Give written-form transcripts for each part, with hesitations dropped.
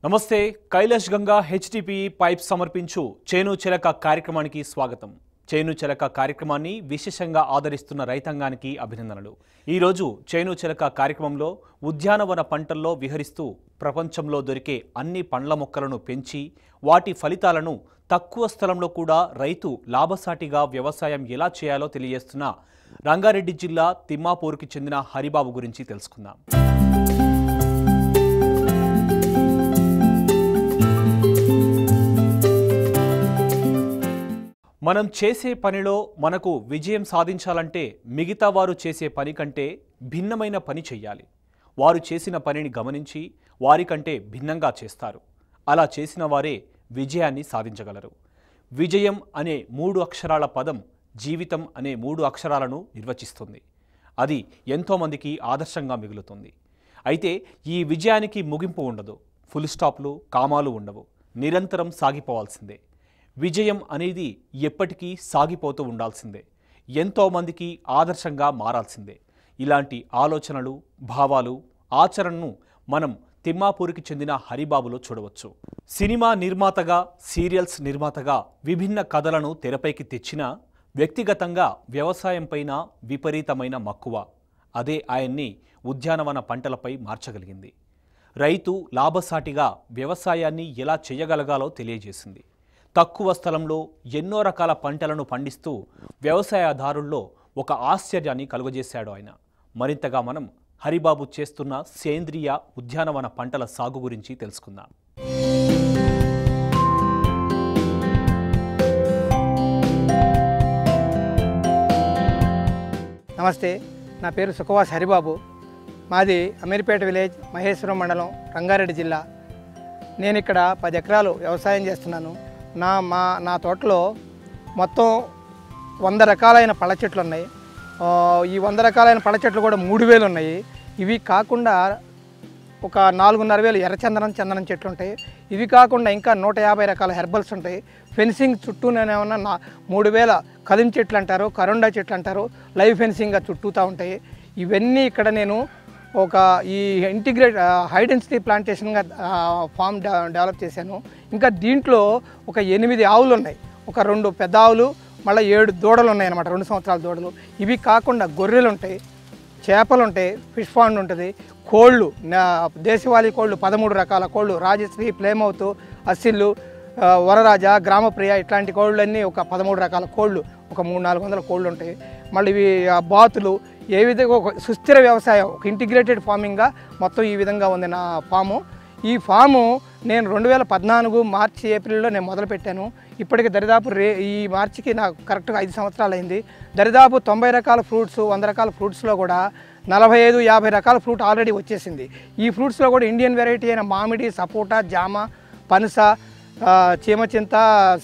నమస్తే Kailash Ganga HTTP pipe సమర్పించు చేను చిలక కార్యక్రమానికి స్వాగతం. చేను చిలక కార్యక్రమాన్ని విశేషంగా ఆదరిస్తున్న రైతాంగానికి అభినందనలు. ఈ రోజు చేను చిలక కార్యక్రమంలో ఉద్యానవన పంటల్లో విహరిస్తూ ప్రపంచంలో దొరికే అన్ని పండ్ల మొక్కలను పెంచి వాటి ఫలితాలను తక్కువ స్థలంలో కూడా రైతు లాభసాటిగా వ్యవసాయం ఎలా చేయాలో తెలియజేస్తున్న రంగారెడ్డి జిల్లా తిమ్మాపూర్కి చెందిన హరిబాబు గురించి తెలుసుకుందాం. మనం చేసే పనిలో మనకు విజయం సాధించాలంటే మిగతా వారు చేసే పని కంటే భిన్నమైన పని చెయ్యాలి. వారు చేసిన పనిని గమనించి వారికంటే భిన్నంగా చేస్తారు. అలా చేసిన వారే విజయాన్ని సాధించగలరు. విజయం అనే 3 అక్షరాల పదం జీవితం అనే 3 అక్షరాలను నిర్వచిస్తుంది. అది ఎంతోమందికి ఆదర్శంగా మిగులుతుంది. అయితే ఈ విజయానికి ముగింపు ఉండదు. ఫుల్ స్టాప్లు, కామాలు ఉండవు. నిరంతరం సాగిపోవాల్సిందే. విజయం అనేది ఎప్పటికీ సాగిపోతూ ఉండాల్సిందే. ఎంతోమందికి ఆదర్శంగా మారాల్సిందే. ఇలాంటి ఆలోచనలు, భావాలు, ఆచరణను మనం తిమ్మాపూర్కి చెందిన హరిబాబులో చూడవచ్చు. సినిమా నిర్మాతగా, సీరియల్స్ నిర్మాతగా విభిన్న కథలను తెరపైకి తెచ్చినా వ్యక్తిగతంగా వ్యవసాయం పైన విపరీతమైన మక్కువ. అదే ఆయన్ని ఉద్యానవన పంటలపై మార్చగలిగింది. రైతు లాభసాటిగా వ్యవసాయాన్ని ఎలా చేయగలగాలో తెలియజేసింది. తక్కువ స్థలంలో ఎన్నో రకాల పంటలను పండిస్తూ వ్యవసాయదారుల్లో ఒక ఆశ్చర్యాన్ని కలుగజేశాడు ఆయన. మరింతగా మనం హరిబాబు చేస్తున్న సేంద్రియ ఉద్యానవన పంటల సాగు గురించి తెలుసుకుందాం. నమస్తే, నా పేరు సుఖవాస్ హరిబాబు. మాది అమీర్పేట విలేజ్, మహేశ్వరం మండలం, రంగారెడ్డి జిల్లా. నేను ఇక్కడ 10 ఎకరాలు వ్యవసాయం చేస్తున్నాను. నా తోటలో మొత్తం 100 రకాలైన పళ్ళ చెట్లు ఉన్నాయి. ఈ 100 రకాలైన పళ్ళ చెట్లు కూడా 3000 ఉన్నాయి. ఇవి కాకుండా ఒక 4,500 చందనం చెట్లు ఉంటాయి. ఇవి కాకుండా ఇంకా 150 రకాల హెర్బల్స్ ఉంటాయి. ఫెన్సింగ్ చుట్టూనేమన్నా 3000 కదిం చెట్లు అంటారు, కరోండా చెట్లు అంటారు, లైవ్ ఫెన్సింగ్గా చుట్టూతా ఉంటాయి. ఇవన్నీ ఇక్కడ నేను ఒక ఈ ఇంటిగ్రేట్ హై డెన్సిటీ ప్లాంటేషన్గా ఫామ్ డెవలప్ చేశాను. ఇంకా దీంట్లో ఒక 8 ఆవులు ఉన్నాయి. ఒక 2 పెద్ద ఆవులు, మళ్ళీ 7 దూడలు ఉన్నాయి అన్నమాట, 2 సంవత్సరాల దూడలు. ఇవి కాకుండా గొర్రెలు ఉంటాయి, చేపలు ఉంటాయి, ఫిష్ పాండ్ ఉంటుంది, కోళ్ళు, దేశవాళీ కోళ్ళు 13 రకాల కోళ్ళు, రాజశ్రీ, ప్లేమౌత్, అసిల్లు, వరరాజ, గ్రామప్రియ, ఇట్లాంటి కోళ్ళన్నీ ఒక 13 రకాల కోళ్ళు, ఒక 300-400 కోళ్ళు ఉంటాయి. మళ్ళీ ఇవి బాతులు. ఏ విధంగా ఒక సుస్థిర వ్యవసాయం, ఒక ఇంటిగ్రేటెడ్ ఫార్మింగ్గా మొత్తం ఈ విధంగా ఉంది నా ఫాము. ఈ ఫాము నేను 2014 మార్చి, ఏప్రిల్లో నేను మొదలుపెట్టాను. ఇప్పటికి దరిదాపు ఈ మార్చికి నాకు కరెక్ట్గా 5 సంవత్సరాలు అయింది. దరిదాపు 90 రకాల ఫ్రూట్స్, 100 రకాల ఫ్రూట్స్లో కూడా 45-50 రకాల ఫ్రూట్ ఆల్రెడీ వచ్చేసింది. ఈ ఫ్రూట్స్లో కూడా ఇండియన్ వెరైటీ అయిన మామిడి, సపోటా, జామ, పనస, చీమచింత,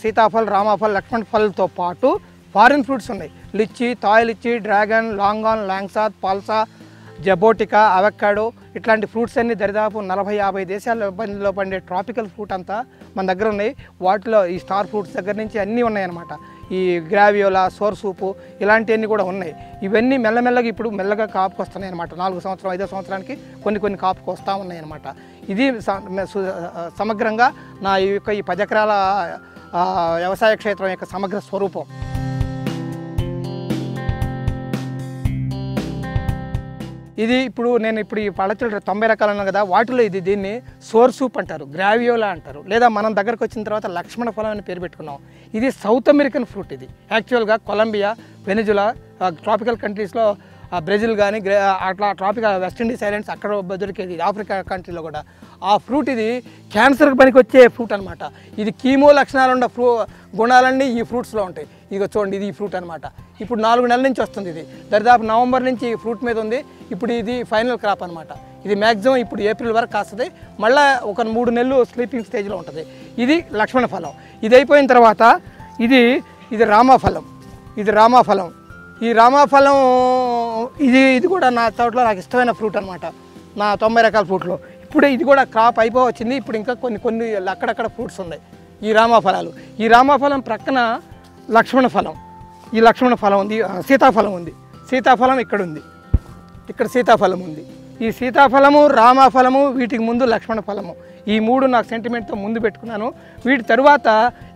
సీతాఫల్, రామాఫల్, లక్ష్మణ్ ఫల్తో పాటు ఫారిన్ ఫ్రూట్స్ ఉన్నాయి. లిచ్చి, తాయ్ లిచ్చి, డ్రాగన్, లాంగాన్, లాంగ్సాత్, పాల్సా, జబోటికా, అవకాడో, ఇట్లాంటి ఫ్రూట్స్ అన్నీ దరిదాపు 40-50 దేశాల్లో పండే ట్రాపికల్ ఫ్రూట్ అంతా మన దగ్గర ఉన్నాయి. వాటిలో ఈ స్టార్ ఫ్రూట్స్ దగ్గర నుంచి అన్నీ ఉన్నాయన్నమాట. ఈ గ్రావియోలా, సోర్ సూపు, ఇలాంటివన్నీ కూడా ఉన్నాయి. ఇవన్నీ మెల్లమెల్లగా ఇప్పుడు మెల్లగా కాపుకు వస్తున్నాయి అనమాట. 4 సంవత్సరం 5వ సంవత్సరానికి కొన్ని కాపుకు వస్తూ ఉన్నాయి అనమాట. ఇది సమగ్రంగా నా ఈ 10 ఎకరాల వ్యవసాయ క్షేత్రం యొక్క సమగ్ర స్వరూపం. ఇది నేను ఈ పళ్ళ చెట్లు 90 రకాలు అన్నాను కదా, వాటిలో దీన్ని సోర్ సూప్ అంటారు, గ్రావియోలా అంటారు, లేదా మనం దగ్గరకు వచ్చిన తర్వాత లక్ష్మణ ఫలం అని పేరు పెట్టుకున్నాం. ఇది సౌత్ అమెరికన్ ఫ్రూట్. ఇది యాక్చువల్గా కొలంబియా, వెనిజులా, ట్రాపికల్ కంట్రీస్లో, బ్రెజిల్ కానీ అట్లా ట్రాపికల్ వెస్ట్ ఇండీస్ ఐలాండ్స్ అక్కడ దొరికేది, ఆఫ్రికా కంట్రీలో కూడా. ఆ ఫ్రూట్ ఇది క్యాన్సర్కి పనికి వచ్చే ఫ్రూట్ అనమాట. ఇది కీమో లక్షణాలు ఉన్న గుణాలన్నీ ఈ ఫ్రూట్స్లో ఉంటాయి. ఇక చూడండి, ఇది ఈ ఫ్రూట్ అనమాట. ఇప్పుడు 4 నెలల నుంచి వస్తుంది. ఇది దరిదాపు నవంబర్ నుంచి ఈ ఫ్రూట్ మీద ఉంది. ఇప్పుడు ఇది ఫైనల్ క్రాప్ అనమాట. ఇది మ్యాక్సిమం ఇప్పుడు ఏప్రిల్ వరకు కాస్తుంది. మళ్ళీ ఒక 3 నెలలు స్లీపింగ్ స్టేజ్లో ఉంటుంది. ఇది లక్ష్మణ ఫలం. ఇది అయిపోయిన తర్వాత ఇది రామాఫలం. ఈ రామాఫలం ఇది కూడా నా తోటలో నాకు ఇష్టమైన ఫ్రూట్ అనమాట. నా 90 రకాల ఫ్రూట్లో ఇప్పుడే ఇది కూడా క్రాప్ అయిపోవచ్చింది. ఇప్పుడు ఇంకా కొన్ని అక్కడక్కడ ఫ్రూట్స్ ఉన్నాయి ఈ రామాఫలాలు. ఈ రామాఫలం ప్రక్కన లక్ష్మణ ఫలం, సీతాఫలం ఉంది. సీతాఫలం ఇక్కడ ఉంది. ఇక్కడ సీతాఫలం ఉంది. ఈ సీతాఫలము, రామఫలము, వీటికి ముందు లక్ష్మణ ఫలము, ఈ 3 నాకు సెంటిమెంట్తో ముందు పెట్టుకున్నాను. వీటి తరువాత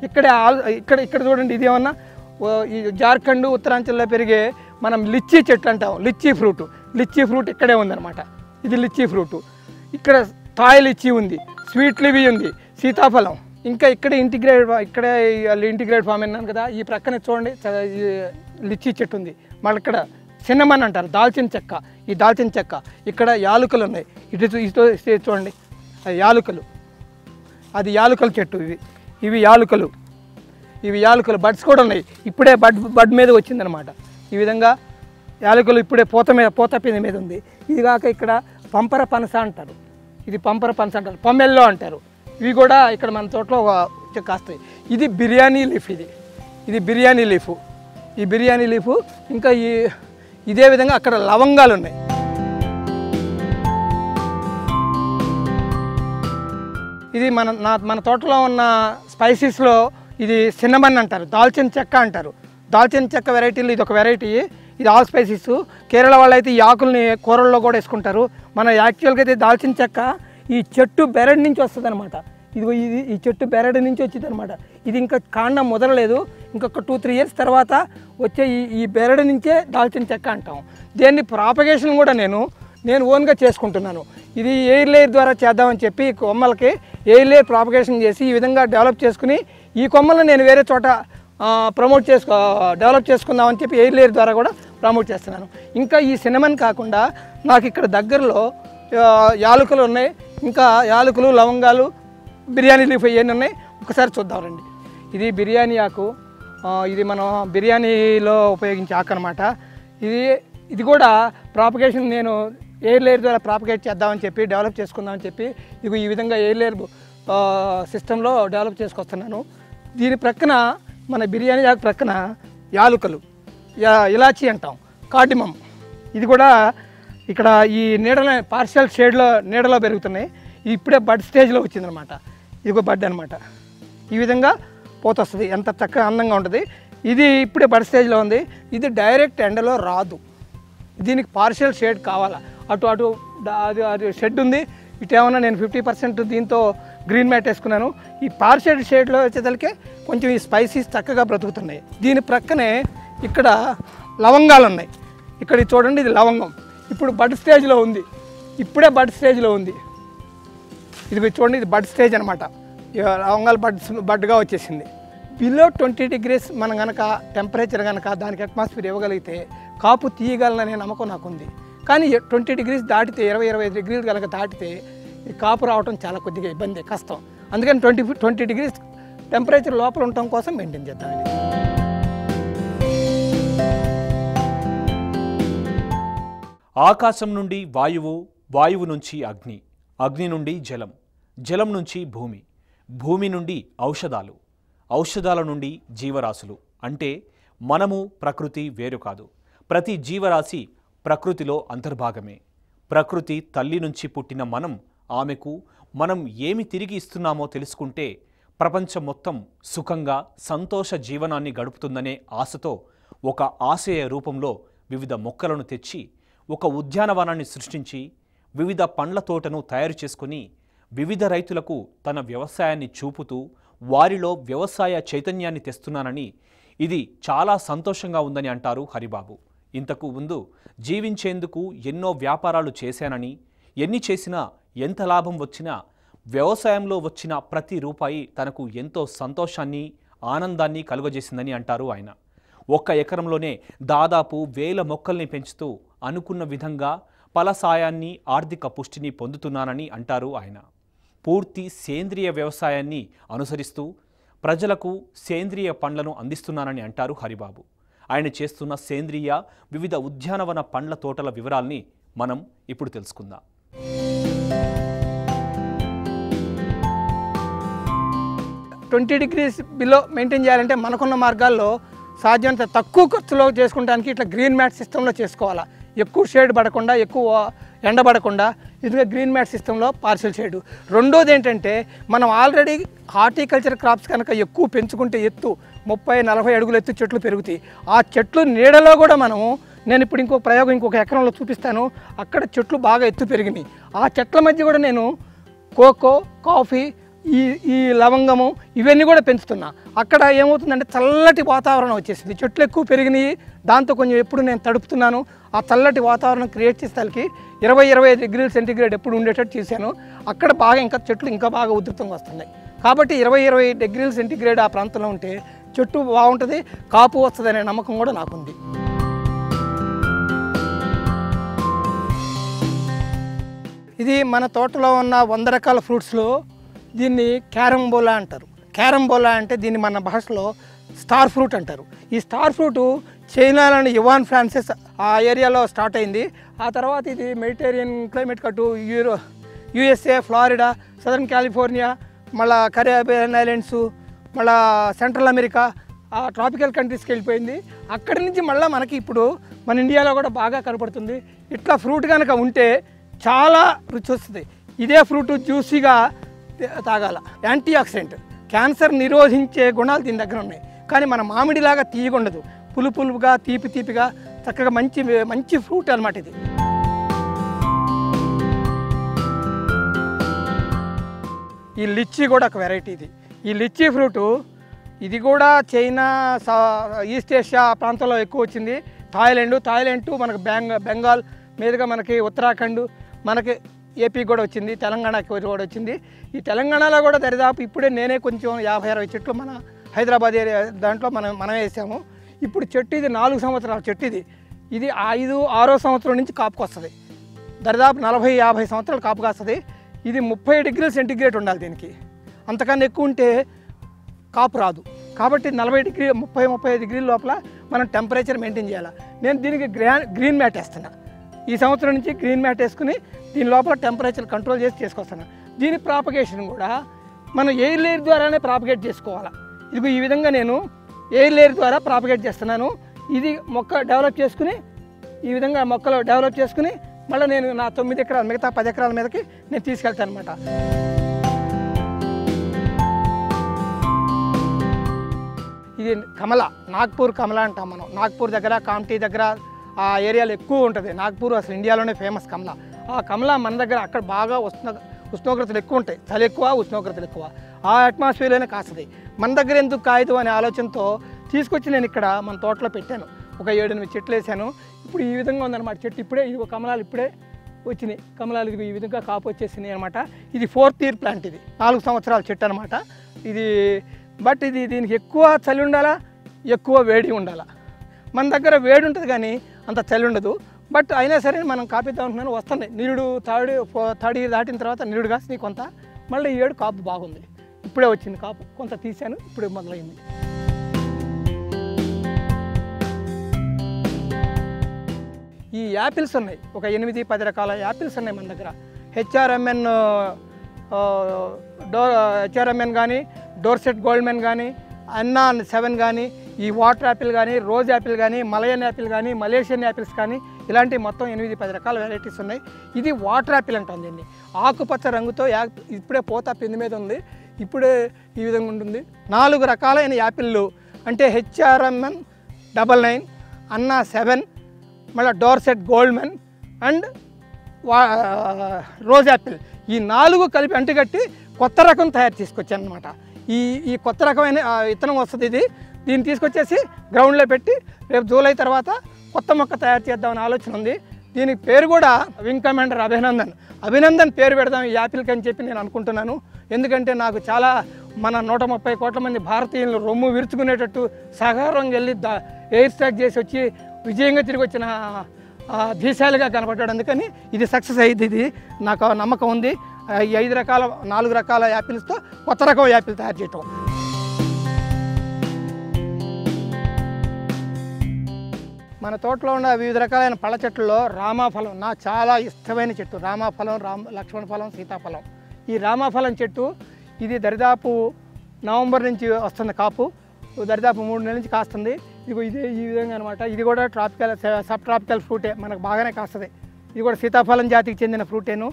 ఇక్కడ చూడండి, ఇది ఏమన్నా ఈ జార్ఖండ్ ఉత్తరాంచల్లో పెరిగే మనం లిచ్చీ చెట్లు అంటాం, లిచ్చీ ఫ్రూట్ ఇక్కడే ఉందన్నమాట. ఇది లిచ్చీ ఫ్రూట్. ఇక్కడ థాయ్ లిచ్చీ ఉంది, స్వీట్ లివి ఉంది, సీతాఫలం. ఇంకా ఇక్కడే ఇంటిగ్రేట్ ఫామ్ అన్నాను కదా, ఈ ప్రక్కనే చూడండి లిచ్చీ చెట్టు ఉంది. మళ్ళీ ఇక్కడ సిన్నమన్ అంటారు, దాల్చిన చెక్క. ఈ దాల్చిన చెక్క ఇక్కడ యాలుకలు ఉన్నాయి. ఇటు చూడండి, అది యాలుకలు, అది యాలుకల చెట్టు. ఇవి యాలుకలు బడ్స్ కూడా ఉన్నాయి. ఇప్పుడే బడ్ మీద వచ్చిందనమాట. ఈ విధంగా యాలకులు ఇప్పుడే పోత పిండి మీద ఉంది. ఇది కాక ఇక్కడ పంపర పనస అంటారు, ఇది పంపర పనస అంటారు, పొమ్మెల్లో అంటారు. ఇవి కూడా ఇక్కడ మన తోటలో కాస్తాయి. ఇది బిర్యానీ లీఫ్, ఇది బిర్యానీ లీఫ్. ఈ బిర్యానీ లీఫ్ ఇంకా ఇదే విధంగా అక్కడ లవంగాలు ఉన్నాయి. ఇది మన తోటలో ఉన్న స్పైసెస్లో ఇది సిన్నమన్ అంటారు, దాల్చిన చెక్క అంటారు. దాల్చిన చెక్క వెరైటీలు ఇది ఒక వెరైటీ. ఇది ఆల్ స్పైసెస్. కేరళ వాళ్ళు అయితే ఈ ఆకుల్ని కూరల్లో కూడా వేసుకుంటారు. మన యాక్చువల్గా అయితే దాల్చిన చెక్క ఈ చెట్టు బెరడు నుంచి వస్తుంది అనమాట. ఈ చెట్టు బెరడు నుంచి వచ్చింది అనమాట. ఇది ఇంకా కాండం మొదలలేదు. ఇంకొక 2-3 ఇయర్స్ తర్వాత వచ్చే ఈ బెరడు నుంచే దాల్చిన చెక్క అంటాం. దీన్ని ప్రాపగేషన్ కూడా నేను ఓన్గా చేసుకుంటున్నాను. ఇది ఎయిర్ లేయర్ ద్వారా చేద్దామని చెప్పి కొమ్మలకి ఎయిర్ లేయర్ ప్రాపగేషన్ చేసి ఈ విధంగా డెవలప్ చేసుకుని ఈ కొమ్మలను నేను వేరే చోట డెవలప్ చేసుకుందామని చెప్పి ఎయిర్ లేయర్ ద్వారా కూడా ప్రమోట్ చేస్తున్నాను. ఇంకా ఈ సిన్నమన్ కాకుండా నాకు ఇక్కడ దగ్గరలో యాలకులు ఉన్నాయి. ఇంకా యాలకులు, లవంగాలు, బిర్యానీ లీఫ్ ఇవన్నీ ఉన్నాయి. ఒకసారి చూద్దాం రండి. ఇది బిర్యానీ ఆకు. ఇది మనం బిర్యానీలో ఉపయోగించే ఆకు అనమాట. ఇది కూడా ప్రాపగేషన్ నేను ఎయిర్ లేయర్ ద్వారా ప్రాపగేట్ చేద్దామని చెప్పి డెవలప్ చేసుకుందామని చెప్పి ఈ విధంగా ఎయిర్ లేయర్ సిస్టంలో డెవలప్ చేసుకొస్తున్నాను. దీని ప్రక్కన మన బిర్యానీ ఆకు ప్రక్కన యాలుకలు, ఇలాచీ అంటాం, కార్డిమమ్. ఇది కూడా ఇక్కడ ఈ నీడలో పార్షియల్ షేడ్లో నీడలో పెరుగుతున్నాయి. ఇది ఇప్పుడే బడ్ స్టేజ్లో వచ్చిందనమాట. ఇది ఒక బడ్ అనమాట. ఈ విధంగా పోతొస్తుంది, ఎంత చక్కగా అందంగా ఉంటుంది. ఇది ఇప్పుడే బడ్ స్టేజ్లో ఉంది. ఇది డైరెక్ట్ ఎండలో రాదు, దీనికి పార్షియల్ షేడ్ కావాలా. అటు అది షెడ్ ఉంది, ఇటు ఏమన్నా నేను 50% దీంతో గ్రీన్ మ్యాట్ వేసుకున్నాను. ఈ పార్షియల్ షేడ్లో వచ్చేసరికి కొంచెం ఈ స్పైసీస్ చక్కగా బ్రతుకుతున్నాయి. దీని ప్రక్కనే ఇక్కడ లవంగాలు ఉన్నాయి. ఇక్కడ చూడండి, ఇది లవంగం. ఇప్పుడు బడ్ స్టేజ్లో ఉంది, ఇప్పుడే బడ్ స్టేజ్లో ఉంది. ఇది చూడండి, ఇది బడ్ స్టేజ్ అనమాట. లవంగాలు బడ్గా వచ్చేసింది. బిలో 20 degrees మనం కనుక టెంపరేచర్ కనుక దానికి అట్మాస్ఫియర్ ఇవ్వగలిగితే కాపు తీయగలననే నమ్మకం నాకుంది. కానీ 20 degrees దాటితే 20-25 degrees కనుక దాటితే ఈ కాపు రావడం చాలా కొద్దిగా ఇబ్బంది, కష్టం. అందుకని 20 degrees టెంపరేచర్ లోపల ఉండటం కోసం మెయింటైన్ చేద్దాం. ఆకాశం నుండి వాయువు, వాయువు నుంచి అగ్ని, అగ్ని నుండి జలం, జలం నుంచి భూమి, భూమి నుండి ఔషధాలు, ఔషధాల నుండి జీవరాశులు. అంటే మనము ప్రకృతి వేరు కాదు. ప్రతి జీవరాశి ప్రకృతిలో అంతర్భాగమే. ప్రకృతి తల్లి నుంచి పుట్టిన ఆమెకు మనం ఏమి తిరిగి ఇస్తున్నామో తెలుసుకుంటే ప్రపంచం మొత్తం సుఖంగా సంతోష జీవనాన్ని గడుపుతుందనే ఆశతో ఒక ఆశయ రూపంలో వివిధ మొక్కలను తెచ్చి ఒక ఉద్యానవనాన్ని సృష్టించి వివిధ పండ్ల తోటను తయారు చేసుకుని వివిధ రైతులకు తన వ్యవసాయాన్ని చూపుతూ వారిలో వ్యవసాయ చైతన్యాన్ని తెస్తున్నానని, ఇది చాలా సంతోషంగా ఉందని అంటారు హరిబాబు. ఇంతకు ముందు జీవించేందుకు ఎన్నో వ్యాపారాలు చేశానని, ఎన్ని చేసినా ఎంత లాభం వచ్చినా వ్యవసాయంలో వచ్చిన ప్రతి రూపాయి తనకు ఎంతో సంతోషాన్ని, ఆనందాన్ని కలుగజేసిందని అంటారు ఆయన. 1 ఎకరంలోనే దాదాపు 1000 మొక్కల్ని పెంచుతూ అనుకున్న విధంగా ఫలసాయాన్ని, ఆర్థిక పుష్టిని పొందుతున్నానని అంటారు ఆయన. పూర్తి సేంద్రియ వ్యవసాయాన్ని అనుసరిస్తూ ప్రజలకు సేంద్రియ పండ్లను అందిస్తున్నానని అంటారు హరిబాబు. ఆయన చేస్తున్న సేంద్రియ వివిధ ఉద్యానవన పండ్ల తోటల వివరాల్ని మనం ఇప్పుడు తెలుసుకుందాం. ట్వంటీ degrees బిలో మెయింటైన్ చేయాలంటే మనకున్న మార్గాల్లో సాధ్యమంత తక్కువ ఖర్చులో చేసుకోవడానికి ఇట్లా గ్రీన్ మ్యాట్ సిస్టంలో చేసుకోవాలా. ఎక్కువ షేడ్ పడకుండా, ఎక్కువ ఎండబడకుండా ఇదిగా గ్రీన్ మ్యాట్ సిస్టంలో పార్షియల్ షేడు. రెండోది ఏంటంటే మనం ఆల్రెడీ హార్టికల్చర్ క్రాప్స్ కనుక ఎక్కువ పెంచుకుంటే ఎత్తు 30-40 అడుగుల ఎత్తు చెట్లు పెరుగుతాయి. ఆ చెట్లు నీడలో కూడా మనము నేను ఇప్పుడు ఇంకొక ప్రయోగం ఇంకొక ఎకరంలో చూపిస్తాను. అక్కడ చెట్లు బాగా ఎత్తు పెరిగినాయి. ఆ చెట్ల మధ్య కూడా నేను కోకో, కాఫీ, ఈ లవంగము ఇవన్నీ కూడా పెంచుతున్నా. అక్కడ ఏమవుతుందంటే చల్లటి వాతావరణం వచ్చేసింది. చెట్లు ఎక్కువ పెరిగినాయి. దాంతో కొంచెం ఎప్పుడు నేను తడుపుతున్నాను. ఆ చల్లటి వాతావరణం క్రియేట్ చేసేసరికి 20-25 డిగ్రీల సెంటీగ్రేడ్ ఎప్పుడు ఉండేటట్టు చేశాను. అక్కడ బాగా ఇంకా చెట్లు ఇంకా బాగా ఉధృతంగా వస్తున్నాయి. కాబట్టి 20-25 డిగ్రీల సెంటీగ్రేడ్ ఆ ప్రాంతంలో ఉంటే చెట్టు బాగుంటుంది, కాపు వస్తుంది అనే నమ్మకం కూడా నాకుంది. ఇది మన తోటలో ఉన్న 100 రకాల ఫ్రూట్స్లో దీన్ని క్యారంబోలా అంటారు. క్యారంబోలా అంటే దీన్ని మన భాషలో స్టార్ ఫ్రూట్ అంటారు. ఈ స్టార్ ఫ్రూటు చైనాలోని యువాన్ ఫ్రాన్సిస్ ఆ ఏరియాలో స్టార్ట్ అయింది. ఆ తర్వాత ఇది మెడిటేరియన్ క్లైమేట్ కట్టు USA, ఫ్లారిడా, సదర్న్ కాలిఫోర్నియా, మళ్ళా కరేబియన్ ఐలాండ్స్, మళ్ళా సెంట్రల్ అమెరికా ఆ ట్రాపికల్ కంట్రీస్కి వెళ్ళిపోయింది. అక్కడి నుంచి మళ్ళీ మనకి ఇప్పుడు మన ఇండియాలో కూడా బాగా కనపడుతుంది. ఇట్లా ఫ్రూట్ కనుక ఉంటే చాలా రుచి వస్తుంది. ఇదే ఫ్రూట్ జ్యూసీగా తాగాల. యాంటీ ఆక్సిడెంట్, క్యాన్సర్ నిరోధించే గుణాలు దీని దగ్గర ఉన్నాయి. కానీ మన మామిడిలాగా తీయగుండదు, పులుపులుగా తీపిగా చక్కగా మంచి ఫ్రూట్ అన్నమాట ఇది. ఈ లిచ్చీ కూడా ఒక వెరైటీ ఇది. ఈ లిచ్చీ ఫ్రూటు ఇది కూడా చైనా, ఈస్ట్ ఏషియా ప్రాంతంలో ఎక్కువ వచ్చింది. థాయిలాండ్ టు మనకు బెంగాల్ మీదుగా మనకి ఉత్తరాఖండ్, మనకి ఏపీ కూడా వచ్చింది, తెలంగాణకి కూడా వచ్చింది. ఈ తెలంగాణలో కూడా దరిదాపు ఇప్పుడే నేనే కొంచెం 50-60 చెట్లు మన హైదరాబాద్ ఏరియా దాంట్లో మనం వేసాము. ఇప్పుడు చెట్టు ఇది 4 సంవత్సరాల చెట్టు. ఇది 5-6 సంవత్సరం నుంచి కాపుకు వస్తుంది. దరిదాపు 40-50 సంవత్సరాలు కాపుగా వస్తుంది. ఇది 30 డిగ్రీల సెంటీగ్రేడ్ ఉండాలి దీనికి. అంతకన్నా ఎక్కువ ఉంటే కాపు రాదు. కాబట్టి 30-35 డిగ్రీల లోపల మనం టెంపరేచర్ మెయింటైన్ చేయాలి. నేను దీనికి గ్రీన్ మ్యాట్ వేస్తున్నా. ఈ సంవత్సరం నుంచి గ్రీన్ మ్యాట్ వేసుకుని దీని లోపల టెంపరేచర్ కంట్రోల్ చేసి చేసుకొస్తాను. దీని ప్రాపగేషన్ కూడా మనం ఎయిర్ లేయర్ ద్వారానే ప్రాపగేట్ చేసుకోవాలి. ఇది ఈ విధంగా నేను ఎయిర్ లేయర్ ద్వారా ప్రాపగేట్ చేస్తున్నాను. ఇది మొక్క డెవలప్ చేసుకుని ఈ విధంగా మొక్కలు డెవలప్ చేసుకుని మళ్ళీ నేను నా 9 ఎకరాలు మిగతా 10 ఎకరాల మీదకి నేను తీసుకెళ్తాను అనమాట. ఇది కమల, నాగ్పూర్ కమల అంటాం మనం. నాగ్పూర్ దగ్గర, కామ్టీ దగ్గర ఆ ఏరియాలో ఎక్కువ ఉంటుంది. నాగ్పూర్ అసలు ఇండియాలోనే ఫేమస్ కమల. ఆ కమల మన దగ్గర అక్కడ బాగా ఉష్ణోగ్రతలు ఎక్కువ ఉంటాయి. చలి ఎక్కువ, ఉష్ణోగ్రతలు ఎక్కువ. ఆ అట్మాస్ఫియర్లోనే కాస్తుంది. మన దగ్గర ఎందుకు కాయదు అనే ఆలోచనతో తీసుకొచ్చి నేను ఇక్కడ మన తోటలో పెట్టాను. ఒక 7-8 చెట్లు వేసాను. ఇప్పుడు ఈ విధంగా ఉందన్నమాట చెట్టు. ఇప్పుడే ఇది కమలాలు ఇప్పుడే వచ్చినాయి. కమలాలు ఇది ఈ విధంగా కాపు వచ్చేసినాయి అనమాట. ఇది 4th ఇయర్ ప్లాంట్. ఇది 4 సంవత్సరాల చెట్టు అనమాట ఇది. బట్ దీనికి ఎక్కువ చలి ఉండాలా, ఎక్కువ వేడి ఉండాలా. మన దగ్గర వేడి ఉంటుంది కానీ అంత చలి ఉండదు. బట్ అయినా సరే మనం కాపిద్దాం అంటున్నాను. వస్తుంది నిరుడు, థర్డ్ ఇయర్ దాటిన తర్వాత నిరుడు కాసి కొంత మళ్ళీ ఈ ఏడు కాపు బాగుంది. ఇప్పుడే వచ్చింది కాపు, కొంత తీసాను, ఇప్పుడే మొదలైంది. ఈ యాపిల్స్ ఉన్నాయి, ఒక 8-10 రకాల యాపిల్స్ ఉన్నాయి మన దగ్గర. హెచ్ఆర్ఎంఎన్ కానీ, డోర్సెట్ గోల్డ్మెన్ కానీ, అన్నా 7 కానీ, ఈ వాటర్ యాపిల్ కానీ, రోజ్ యాపిల్ కానీ, మలయన్ యాపిల్ కానీ, మలేషియన్ యాపిల్స్ కానీ, ఇలాంటి మొత్తం 8-10 రకాల వెరైటీస్ ఉన్నాయి. ఇది వాటర్ యాపిల్ అంటాం దీన్ని. ఆకుపచ్చ రంగుతో ఇప్పుడే పోత పిండి మీద ఉంది. ఇప్పుడే ఈ విధంగా ఉంటుంది. 4 రకాలైన యాపిళ్ళు అంటే హెచ్ఆర్ఎంఎన్ 99, అన్నా 7, మళ్ళీ Dorset Goldman and rose Apple, ఈ 4 కలిపి అంటుకట్టి కొత్త రకం తయారు తీసుకొచ్చాను అనమాట. ఈ కొత్త రకమైన విత్తనం వస్తుంది. దీన్ని తీసుకొచ్చేసి గ్రౌండ్లో పెట్టి రేపు జూలై తర్వాత కొత్త మొక్క తయారు చేద్దామని ఆలోచన ఉంది. దీనికి పేరు కూడా వింగ్ కమాండర్ అభినందన్ పేరు పెడదాం ఈ యాపిల్కి అని చెప్పి నేను అనుకుంటున్నాను. ఎందుకంటే నాకు చాలా మన 130 కోట్ల మంది భారతీయులు రొమ్ము విరుచుకునేటట్టు సహకారం వెళ్ళి ఎయిర్ స్ట్రైక్ చేసి వచ్చి విజయంగా తిరిగి వచ్చిన ధీశాలుగా కనపడ్డాడు. అందుకని ఇది సక్సెస్ అయ్యింది. ఇది నాకు నమ్మకం ఉంది. ఈ 4 రకాల యాపిల్స్తో కొత్త రకం యాపిల్ తయారు చేయటం. మన తోటలో ఉన్న వివిధ రకాలైన పళ్ళ చెట్లలో రామాఫలం నాకు చాలా ఇష్టమైన చెట్టు. రామాఫలం, లక్ష్మణ ఫలం, సీతాఫలం. ఈ రామాఫలం చెట్టు ఇది దరిదాపు నవంబర్ నుంచి వస్తుంది కాపు. దరిదాపు 3 నెలల నుంచి కాస్తుంది. ఇదే ఈ విధంగా అనమాట. ఇది కూడా సబ్ ట్రాపికల్ ఫ్రూటే, మనకు బాగానే కాస్తుంది. ఇది కూడా సీతాఫలం జాతికి చెందిన ఫ్రూటేను.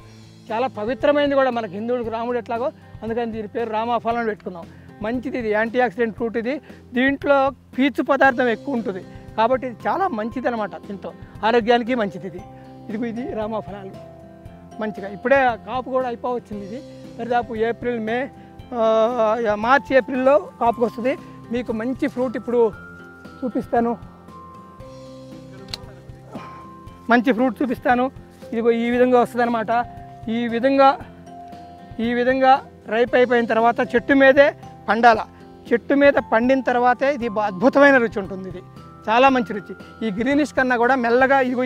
చాలా పవిత్రమైనది కూడా మనకు హిందువులకు రాముడు ఎట్లాగో, అందుకని దీని పేరు రామాఫలం పెట్టుకున్నాం. మంచిది, ఇది యాంటీ ఆక్సిడెంట్ ఫ్రూట్. ఇది దీంట్లో పీచు పదార్థం ఎక్కువ ఉంటుంది కాబట్టి ఇది చాలా మంచిది అనమాట. తింటాం ఆరోగ్యానికి మంచిది. ఇది రామఫలాలు మంచిగా ఇప్పుడే కాపు కూడా అయిపోవచ్చింది. ఇది దాదాపు ఏప్రిల్ మే మార్చి ఏప్రిల్లో కాపుకి వస్తుంది. మీకు మంచి ఫ్రూట్ ఇప్పుడు చూపిస్తాను. మంచి ఫ్రూట్ చూపిస్తాను. ఇదిగో ఈ విధంగా వస్తుంది అనమాట. ఈ విధంగా రైప్ అయిపోయిన తర్వాత చెట్టు మీదే పండాల. చెట్టు మీద పండిన తర్వాతే ఇది అద్భుతమైన రుచి ఉంటుంది. ఇది చాలా మంచి రుచి. ఈ గ్రీనిష్ కన్నా కూడా మెల్లగా ఇదిగో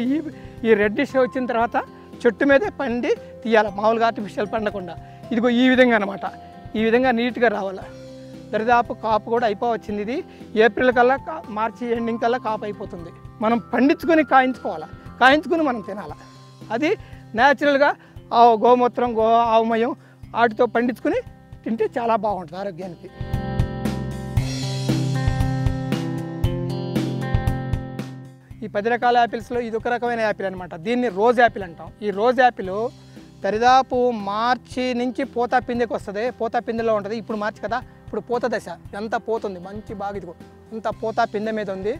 ఈ రెడ్డిష్ వచ్చిన తర్వాత చెట్టు మీదే పండి తీయాలి, మామూలుగా ఆర్టిఫిషియల్ పండకుండా. ఇదిగో ఈ విధంగా అనమాట. ఈ విధంగా నీట్గా రావాలి. దరిదాపు కాపు కూడా అయిపోవచ్చింది. ఇది ఏప్రిల్ కల్లా మార్చి ఎండింగ్ కల్లా కాపు అయిపోతుంది. మనం పండించుకొని కాయించుకొని మనం తినాలి. అది న్యాచురల్గా గోమూత్రం ఆవుమయం వాటితో పండించుకొని తింటే చాలా బాగుంటుంది ఆరోగ్యానికి. ఈ 10 రకాల యాపిల్స్లో ఇది ఒక రకమైన యాపిల్ అనమాట. దీన్ని రోజ్ యాపిల్ అంటాం. ఈ రోజ్ యాపిల్ దరిదాపు మార్చి నుంచి పూత పిందెకి వస్తుంది. పూత పిందెలో ఉంటుంది. ఇప్పుడు మార్చి కదా, ఇప్పుడు పూత దశ. ఎంత పోతుంది మంచి బాగా. ఇదిగో అంత పూత పిందె మీద ఉంది.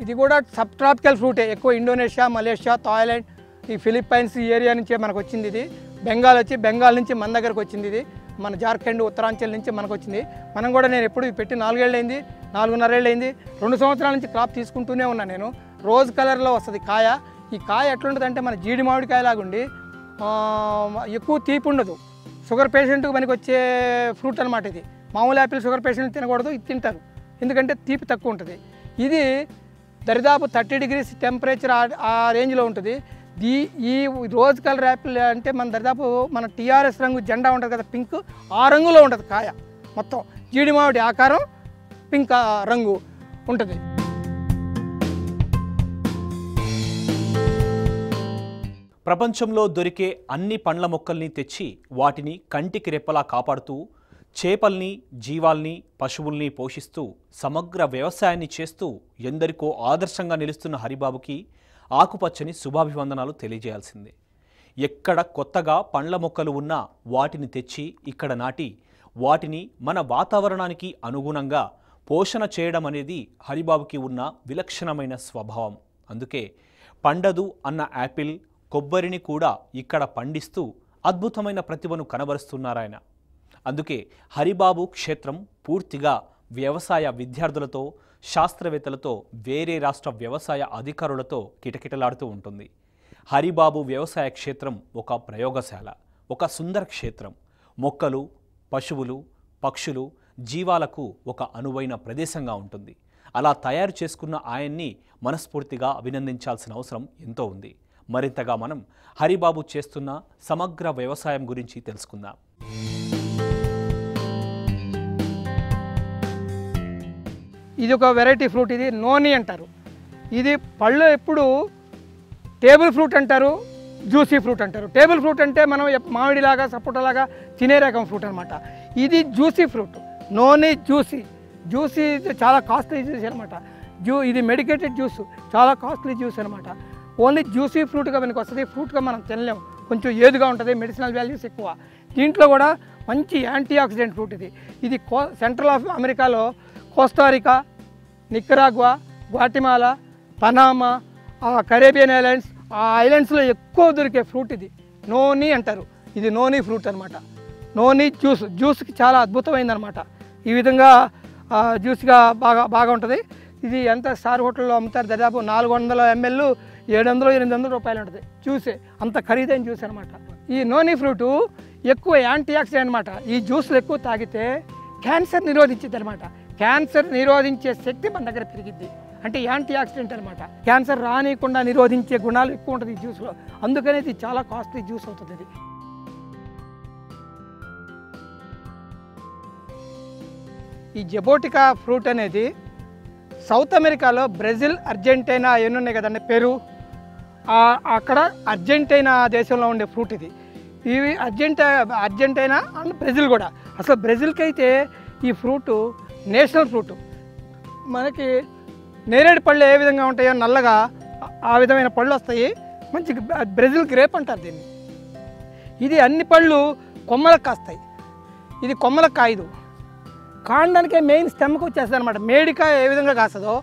ఇది కూడా సబ్ ట్రాపికల్ ఫ్రూటే. ఎక్కువ ఇండోనేషియా, మలేషియా, థాయిలాండ్, ఈ ఫిలిప్పైన్స్ ఈ ఏరియా నుంచే మనకు వచ్చింది. ఇది బెంగాల్ నుంచి మన దగ్గరకు వచ్చింది. ఇది మన జార్ఖండ్, ఉత్తరాంచల్ నుంచి మనకు వచ్చింది. మనం కూడా నేను ఎప్పుడు పెట్టి 4 ఏళ్ళు అయింది, 4.5 ఏళ్ళు అయింది. 2 సంవత్సరాల నుంచి క్రాప్ తీసుకుంటూనే ఉన్నాను నేను. రోజ్ కలర్లో వస్తుంది కాయ. ఈ కాయ ఎట్లుంటుంది అంటే మన జీడి మామిడికాయలాగుండి ఎక్కువ తీపి ఉండదు. షుగర్ పేషెంట్కి మనకి వచ్చే ఫ్రూట్ అనమాట ఇది. మామూలు యాపిల్ షుగర్ పేషెంట్ తినకూడదు, ఇది తింటారు ఎందుకంటే తీపి తక్కువ ఉంటుంది. ఇది దరిదాపు 30 డిగ్రీస్ టెంపరేచర్ ఆ రేంజ్లో ఉంటుంది. ఈ రోజ్ కలర్ యాపిల్ అంటే మన దరిదాపు మన టీఆర్ఎస్ రంగు జెండా ఉంటుంది కదా, పింక్, ఆ రంగులో ఉంటుంది కాయ. మొత్తం జీడి మామిడి ఆకారం, పింక్ రంగు ఉంటుంది. ప్రపంచంలో దొరికే అన్ని పండ్ల మొక్కల్ని తెచ్చి వాటిని కంటికి రెప్పలా కాపాడుతూ చేపల్ని, జీవాల్ని, పశువుల్ని పోషిస్తూ సమగ్ర వ్యవసాయాన్ని చేస్తూ ఎందరికో ఆదర్శంగా నిలుస్తున్న హరిబాబుకి ఆకుపచ్చని శుభాభివందనాలు తెలియజేయాల్సిందే. ఎక్కడ కొత్తగా పండ్ల మొక్కలు ఉన్నా వాటిని తెచ్చి ఇక్కడ నాటి వాటిని మన వాతావరణానికి అనుగుణంగా పోషణ చేయడం అనేది హరిబాబుకి ఉన్న విలక్షణమైన స్వభావం. అందుకే పండదు అన్న యాపిల్, కొబ్బరిని కూడా ఇక్కడ పండిస్తూ అద్భుతమైన ప్రతిభను కనబరుస్తున్నారాయన. అందుకే హరిబాబు క్షేత్రం పూర్తిగా వ్యవసాయ విద్యార్థులతో, శాస్త్రవేత్తలతో, వేరే రాష్ట్ర వ్యవసాయ అధికారులతో కిటకిటలాడుతూ ఉంటుంది. హరిబాబు వ్యవసాయ క్షేత్రం ఒక ప్రయోగశాల, ఒక సుందర క్షేత్రం. మొక్కలు, పశువులు, పక్షులు, జీవాలకు ఒక అనువైన ప్రదేశంగా ఉంటుంది. అలా తయారు చేసుకున్న ఆయన్ని మనస్ఫూర్తిగా అభినందించాల్సిన అవసరం ఎంతో ఉంది. మరింతగా మనం హరిబాబు చేస్తున్న సమగ్ర వ్యవసాయం గురించి తెలుసుకుందాం. ఇది ఒక వెరైటీ ఫ్రూట్. ఇది నోని అంటారు. ఇది పళ్ళు ఎప్పుడు టేబుల్ ఫ్రూట్ అంటారు, జ్యూసీ ఫ్రూట్ అంటారు. టేబుల్ ఫ్రూట్ అంటే మనం మామిడిలాగా, సపోటాలాగా తినే రకం ఫ్రూట్ అనమాట. ఇది జ్యూసీ ఫ్రూట్, నోని జ్యూసీ. చాలా కాస్ట్లీ జ్యూస్ అనమాట. ఇది మెడికేటెడ్ జ్యూస్, చాలా కాస్ట్లీ జ్యూస్ అనమాట. ఓన్లీ జ్యూసీ ఫ్రూట్గా మనకు వస్తుంది. ఫ్రూట్గా మనం తినలేము, కొంచెం ఏదుగా ఉంటుంది, మెడిసినల్ వాల్యూస్ ఎక్కువ. దీంట్లో కూడా మంచి యాంటీ ఆక్సిడెంట్ ఫ్రూట్. ఇది సెంట్రల్ ఆఫ్ అమెరికాలో Costa Rica, Nicaragua, Guatemala, Panama, Caribbean islands, ఆ ఐలాండ్స్లో ఎక్కువ దొరికే ఫ్రూట్ ఇది. నోని అంటారు. ఇది నోని ఫ్రూట్ అనమాట. నోని జ్యూస్కి చాలా అద్భుతమైందనమాట. ఈ విధంగా జ్యూస్గా బాగా ఉంటుంది. ఇది ఎంత స్టార్ హోటల్లో అమ్ముతారు, దాదాపు 400 ml 700-800 రూపాయలు ఉంటుంది జ్యూసే. అంత ఖరీదైన జ్యూస్ అనమాట. ఈ నోని ఫ్రూటు ఎక్కువ యాంటీ ఆక్సిడెంట్ అనమాట. ఈ జ్యూస్లు ఎక్కువ తాగితే క్యాన్సర్ నిరోధించిద్ది అనమాట. క్యాన్సర్ నిరోధించే శక్తి మన దగ్గర పెరిగిద్ది. అంటే యాంటీ ఆక్సిడెంట్ అనమాట. క్యాన్సర్ రానియకుండా నిరోధించే గుణాలు ఎక్కువ ఉంటుంది ఈ జ్యూస్లో. అందుకని ఇది చాలా కాస్ట్లీ జ్యూస్ అవుతుంది. ఇది ఈ జబోటికా ఫ్రూట్ అనేది సౌత్ అమెరికాలో బ్రెజిల్, అర్జెంటీనా అవన్నీ ఉన్నాయి కదండి, పెరు, అక్కడ అర్జెంటీనా దేశంలో ఉండే ఫ్రూట్ ఇది. ఇవి అర్జెంటీనా అండ్ బ్రెజిల్ కూడా. అసలు బ్రెజిల్కి అయితే ఈ ఫ్రూటు నేషనల్ ఫ్రూటు. మనకి నేరేడు పళ్ళు ఏ విధంగా ఉంటాయో నల్లగా ఆ విధమైన పళ్ళు వస్తాయి. మంచి బ్రెజిల్ గ్రేప్ అంటారు దీన్ని. ఇది అన్ని పళ్ళు కొమ్మలకు కాస్తాయి. ఇది కొమ్మలకు కాయదు. కాండానికే మెయిన్ స్టెమ్కి వచ్చేస్తుంది అనమాట. మేడికాయ ఏ విధంగా కాస్తుందో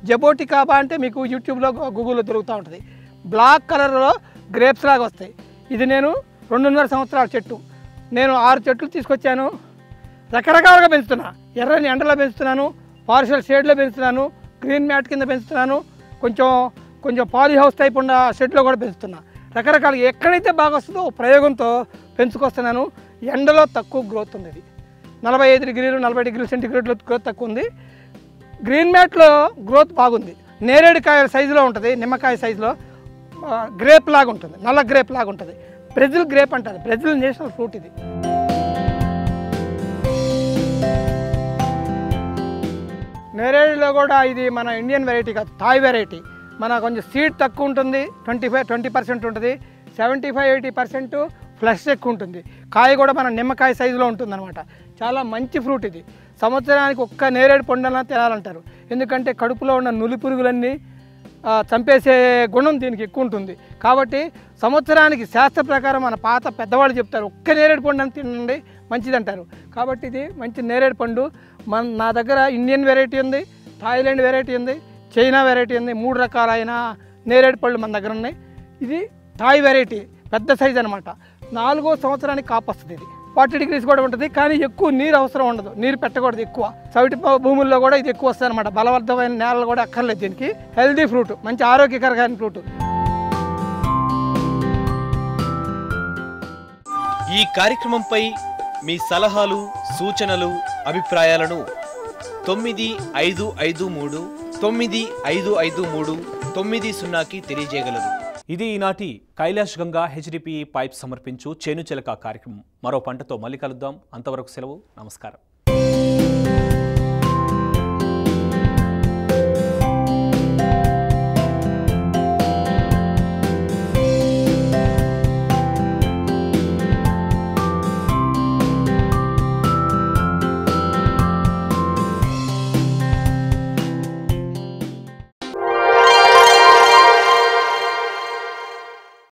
జబోటికాబా అంటే మీకు యూట్యూబ్లో గూగుల్లో దొరుకుతూ ఉంటుంది. బ్లాక్ కలర్లో గ్రేప్స్ లాగా వస్తాయి. ఇది నేను 2.5 సంవత్సరాల చెట్టు. నేను 6 చెట్లు తీసుకొచ్చాను. రకరకాలుగా పెంచుతున్నా. ఎర్రని ఎండలో పెంచుతున్నాను, పార్షియల్ షేడ్లో పెంచుతున్నాను, గ్రీన్ మ్యాట్ కింద పెంచుతున్నాను, కొంచెం పాలీ హౌస్ టైప్ ఉన్న షెడ్లో కూడా పెంచుతున్నా. రకరకాలుగా ఎక్కడైతే బాగా వస్తుందో ప్రయోగంతో పెంచుకొస్తున్నాను. ఎండలో తక్కువ గ్రోత్ ఉంది. ఇది 45 డిగ్రీలు 40 డిగ్రీల సెంటీగ్రేడ్లో గ్రోత్ తక్కువ ఉంది. గ్రీన్ మ్యాట్లో గ్రోత్ బాగుంది. నేరేడుకాయల సైజులో ఉంటుంది, నిమ్మకాయ సైజులో గ్రేప్ లాగా ఉంటుంది, నల్ల గ్రేప్ లాగా ఉంటుంది. బ్రెజిల్ గ్రేప్ అంటారు, బ్రెజిల్ నేషనల్ ఫ్రూట్ ఇది. నేరేడులో కూడా ఇది మన ఇండియన్ వెరైటీ కాదు, థాయ్ వెరైటీ. మన కొంచెం సీడ్ తక్కువ ఉంటుంది, 20% ఉంటుంది, 75-80% ఫ్లెష్ ఎక్కువ ఉంటుంది. కాయ కూడా మన నిమ్మకాయ సైజులో ఉంటుంది అనమాట. చాలా మంచి ఫ్రూట్ ఇది. సంవత్సరానికి ఒక్క నేరేడు పండున తినాలంటారు. ఎందుకంటే కడుపులో ఉన్న నులి పురుగులన్నీ చంపేసే గుణం దీనికి ఎక్కువ ఉంటుంది. కాబట్టి సంవత్సరానికి శాస్త్ర ప్రకారం మన పాత పెద్దవాళ్ళు చెప్తారు, ఒక్క నేరేడు పండు అని తినండి మంచిదంటారు. కాబట్టి ఇది మంచి నేరేడు పండు. నా దగ్గర ఇండియన్ వెరైటీ ఉంది, థాయిలాండ్ వెరైటీ ఉంది, చైనా వెరైటీ ఉంది. 3 రకాలైన నేరేడు పళ్ళు మన దగ్గర ఉన్నాయి. ఇది థాయ్ వెరైటీ, పెద్ద సైజ్ అనమాట. 4వ సంవత్సరానికి కాపు వస్తుంది. ఇది 40 డిగ్రీస్ కూడా ఉంటుంది, కానీ ఎక్కువ నీరు అవసరం ఉండదు, నీరు పెట్టకూడదు ఎక్కువ. చవిటి భూముల్లో కూడా ఇది ఎక్కువ వస్తుంది అనమాట. బలవర్ధమైన నేలలు కూడా అక్కర్లేదు దీనికి. హెల్దీ ఫ్రూట్, మంచి ఆరోగ్యకరమైన ఫ్రూట్. ఈ కార్యక్రమంపై మీ సలహాలు, సూచనలు, అభిప్రాయాలను 9553-9553-90కి తెలియజేయగలరు. ఇది ఈనాటి కైలాష్ గంగా హెచ్డిపి పైప్ సమర్పించు చేనుచెలక కార్యక్రమం. మరో పంటతో మళ్ళీ కలుద్దాం. అంతవరకు సెలవు. నమస్కారం.